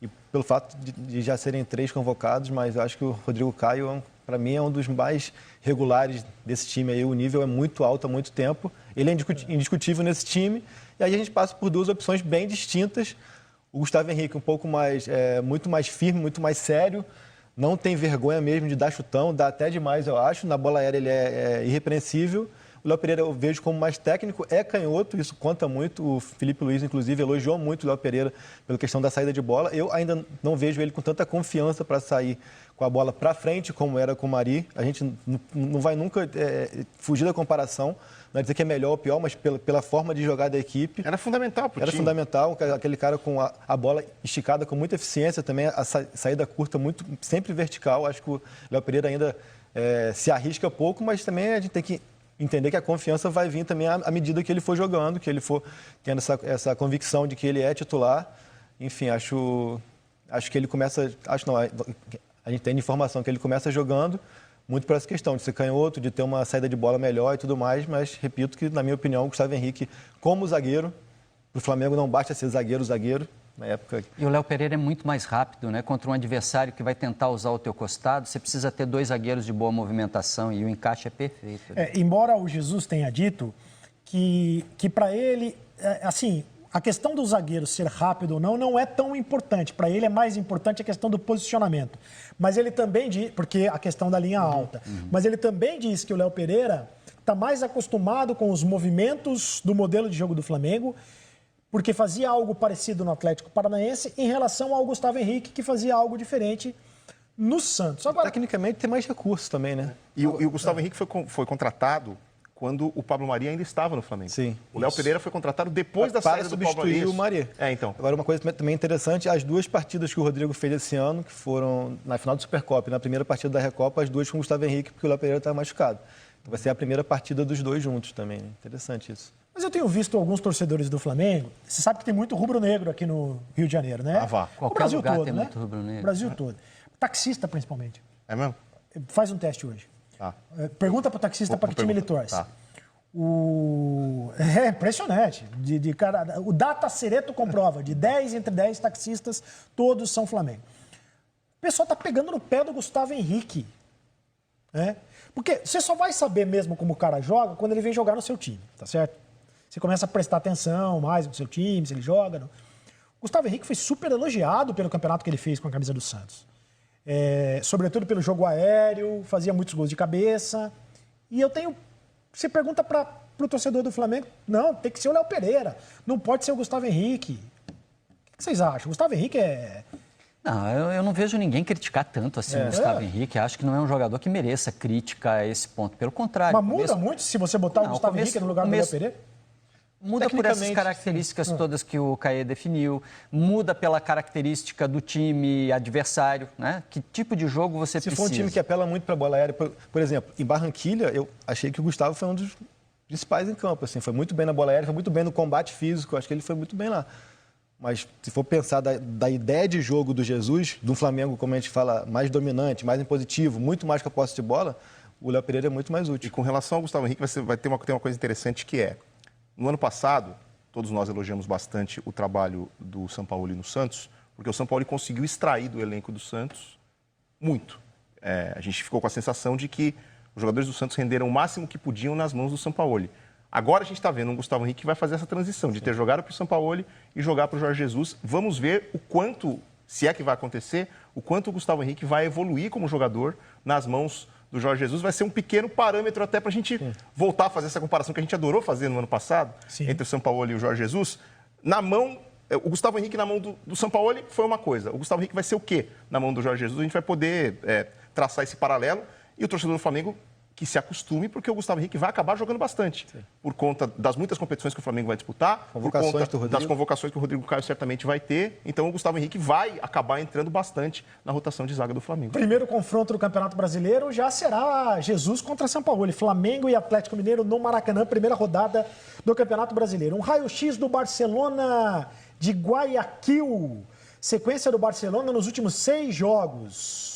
e pelo fato de já serem 3 convocados, mas eu acho que o Rodrigo Caio, para mim, é um dos mais regulares desse time aí. O nível é muito alto há muito tempo. Ele é indiscutível nesse time. E aí a gente passa por 2 opções bem distintas. O Gustavo Henrique, um pouco mais, muito mais firme, muito mais sério. Não tem vergonha mesmo de dar chutão, dá até demais, eu acho. Na bola aérea ele é irrepreensível. O Léo Pereira eu vejo como mais técnico, é canhoto, isso conta muito. O Felipe Luiz, inclusive, elogiou muito o Léo Pereira pela questão da saída de bola. Eu ainda não vejo ele com tanta confiança para sair com a bola para frente, como era com o Mari. A gente não vai nunca fugir da comparação. Não é dizer que é melhor ou pior, mas pela forma de jogar da equipe. Era fundamental para o time. Era fundamental, aquele cara com a bola esticada com muita eficiência também, a saída curta sempre vertical. Acho que o Léo Pereira ainda se arrisca pouco, mas também a gente tem que entender que a confiança vai vir também à medida que ele for jogando, que ele for tendo essa convicção de que ele é titular. Enfim, acho que ele começa... A gente tem informação que ele começa jogando muito por essa questão de ser canhoto, de ter uma saída de bola melhor e tudo mais, mas repito que, na minha opinião, o Gustavo Henrique, como zagueiro, para o Flamengo não basta ser zagueiro, na época... E o Léo Pereira é muito mais rápido, né? Contra um adversário que vai tentar usar o teu costado, você precisa ter 2 zagueiros de boa movimentação e o encaixe é perfeito. Embora o Jesus tenha dito que para ele, assim, a questão do zagueiro ser rápido ou não é tão importante. Para ele é mais importante a questão do posicionamento. Mas ele também diz, porque a questão da linha alta, mas ele também diz que o Léo Pereira está mais acostumado com os movimentos do modelo de jogo do Flamengo, porque fazia algo parecido no Atlético Paranaense em relação ao Gustavo Henrique, que fazia algo diferente no Santos. Agora, tecnicamente tem mais recursos também, né? E o Gustavo Henrique foi contratado quando o Pablo Mari ainda estava no Flamengo. Sim. O Léo Pereira foi contratado depois da saída do Pablo Mari. Para substituir o Mari. Então. Agora, uma coisa também interessante, as 2 partidas que o Rodrigo fez esse ano, que foram na final do Supercopa e na primeira partida da Recopa, as 2 com o Gustavo Henrique, porque o Léo Pereira estava machucado. Então vai ser a primeira partida dos 2 juntos também, né? Interessante isso. Mas eu tenho visto alguns torcedores do Flamengo, você sabe que tem muito rubro-negro aqui no Rio de Janeiro, né? Vá. Qualquer o Brasil lugar todo, tem né? muito rubro-negro. O Brasil todo. Taxista, principalmente. É mesmo? Faz um teste hoje. Tá. Pergunta para o taxista para que time ele torce. Tá. É impressionante. Cara, o Data Cereto comprova, de 10 entre 10 taxistas, todos são Flamengo. O pessoal está pegando no pé do Gustavo Henrique. Né? Porque você só vai saber mesmo como o cara joga quando ele vem jogar no seu time, tá certo? Você começa a prestar atenção mais no seu time, se ele joga. Não. Gustavo Henrique foi super elogiado pelo campeonato que ele fez com a camisa do Santos. Sobretudo pelo jogo aéreo, fazia muitos gols de cabeça. E eu tenho... Você pergunta para o torcedor do Flamengo, não, tem que ser o Léo Pereira, não pode ser o Gustavo Henrique. O que vocês acham? O Gustavo Henrique é... Não, eu não vejo ninguém criticar tanto assim o Gustavo Henrique. Acho que não é um jogador que mereça crítica a esse ponto. Pelo contrário. Mas muda muito se você botar o Gustavo Henrique no lugar do Léo Pereira? Muda por essas características todas que o Caê definiu, muda pela característica do time adversário, né? Que tipo de jogo você precisa? Se for um time que apela muito para a bola aérea, por exemplo, em Barranquilha, eu achei que o Gustavo foi um dos principais em campo, assim, foi muito bem na bola aérea, foi muito bem no combate físico, acho que ele foi muito bem lá. Mas se for pensar da ideia de jogo do Jesus, do Flamengo, como a gente fala, mais dominante, mais impositivo, muito mais com a posse de bola, o Léo Pereira é muito mais útil. E com relação ao Gustavo Henrique, vai ter uma coisa interessante que é, no ano passado, todos nós elogiamos bastante o trabalho do Sampaoli no Santos, porque o Sampaoli conseguiu extrair do elenco do Santos muito. A gente ficou com a sensação de que os jogadores do Santos renderam o máximo que podiam nas mãos do Sampaoli. Agora a gente está vendo um Gustavo Henrique que vai fazer essa transição, de ter jogado para o Sampaoli e jogar para o Jorge Jesus. Vamos ver o quanto, se é que vai acontecer, o quanto o Gustavo Henrique vai evoluir como jogador nas mãos do Jorge Jesus. Vai ser um pequeno parâmetro até para a gente voltar a fazer essa comparação que a gente adorou fazer no ano passado, entre o Sampaoli e o Jorge Jesus. O Gustavo Henrique na mão do Sampaoli foi uma coisa. O Gustavo Henrique vai ser o quê na mão do Jorge Jesus? A gente vai poder traçar esse paralelo e o torcedor do Flamengo que se acostume, porque o Gustavo Henrique vai acabar jogando bastante. Por conta das muitas competições que o Flamengo vai disputar, por conta das convocações que o Rodrigo Caio certamente vai ter. Então o Gustavo Henrique vai acabar entrando bastante na rotação de zaga do Flamengo. Primeiro confronto do Campeonato Brasileiro já será Jesus contra Sampaoli. Flamengo e Atlético Mineiro no Maracanã, primeira rodada do Campeonato Brasileiro. Um raio-x do Barcelona de Guayaquil. Sequência do Barcelona nos últimos 6 jogos.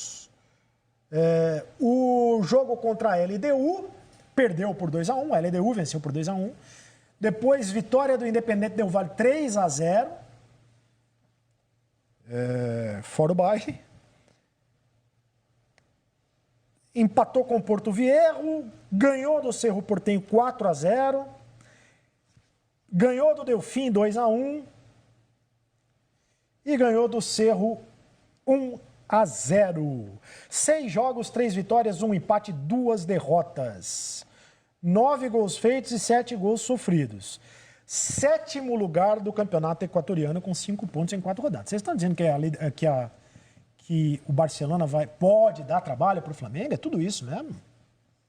O jogo contra a LDU perdeu por 2-1, a LDU venceu por 2-1. Depois, vitória do Independente Del Valle 3-0. fora o baile. Empatou com o Porto Viejo, ganhou do Cerro Porteño 4-0, ganhou do Delfim 2-1 e ganhou do Cerro 1-0. 6 jogos, 3 vitórias, 1 empate, 2 derrotas. 9 gols feitos e 7 gols sofridos. 7º lugar do campeonato equatoriano com 5 pontos em 4 rodadas. Vocês estão dizendo que o Barcelona pode dar trabalho para o Flamengo? É tudo isso mesmo?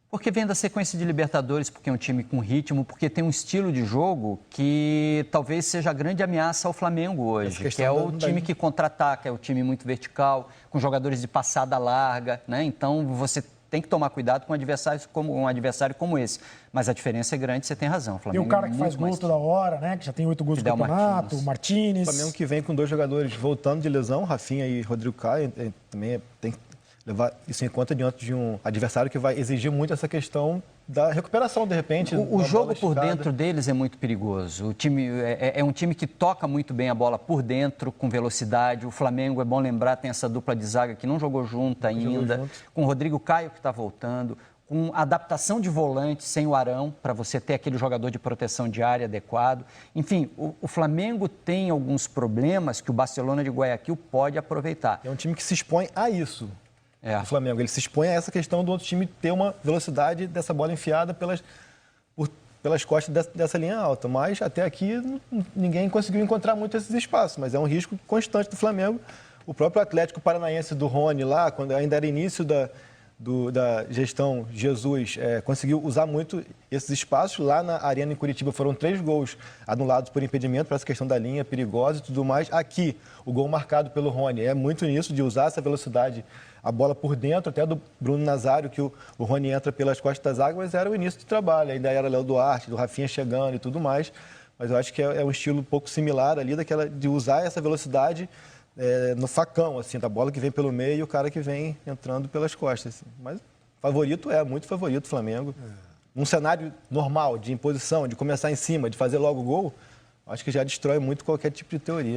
Porque vem da sequência de Libertadores, porque é um time com ritmo, porque tem um estilo de jogo que talvez seja a grande ameaça ao Flamengo hoje, que é o time que contra-ataca, é o time muito vertical, com jogadores de passada larga, né? Então você tem que tomar cuidado com um adversário como esse. Mas a diferença é grande, você tem razão. O Flamengo e o cara que faz gol toda hora, né? Que já tem 8 gols no campeonato, o Martínez. O Flamengo que vem com 2 jogadores voltando de lesão, Rafinha e Rodrigo Caio, também tem que levar isso em conta diante de um adversário que vai exigir muito essa questão da recuperação, de repente. O jogo por dentro deles é muito perigoso. O time é um time que toca muito bem a bola por dentro, com velocidade. O Flamengo, é bom lembrar, tem essa dupla de zaga que não jogou junto ainda, com o Rodrigo Caio que está voltando, com adaptação de volante sem o Arão, para você ter aquele jogador de proteção de área adequado. Enfim, o Flamengo tem alguns problemas que o Barcelona de Guayaquil pode aproveitar. É um time que se expõe a isso. O Flamengo, ele se expõe a essa questão do outro time ter uma velocidade dessa bola enfiada pelas costas dessa linha alta. Mas até aqui ninguém conseguiu encontrar muito esses espaços, mas é um risco constante do Flamengo. O próprio Atlético Paranaense do Rony lá, quando ainda era início da gestão Jesus, conseguiu usar muito esses espaços. Lá na Arena em Curitiba foram 3 gols anulados por impedimento, para essa questão da linha perigosa e tudo mais. Aqui, o gol marcado pelo Rony é muito nisso, de usar essa velocidade, a bola por dentro, até do Bruno Nazário, que o Rony entra pelas costas das águas, era o início do trabalho. Ainda era Léo Duarte, do Rafinha chegando e tudo mais. Mas eu acho que é um estilo um pouco similar ali, de usar essa velocidade no facão, assim, da bola que vem pelo meio e o cara que vem entrando pelas costas. Assim. Mas favorito muito favorito o Flamengo. Num cenário normal, de imposição, de começar em cima, de fazer logo o gol, acho que já destrói muito qualquer tipo de teoria.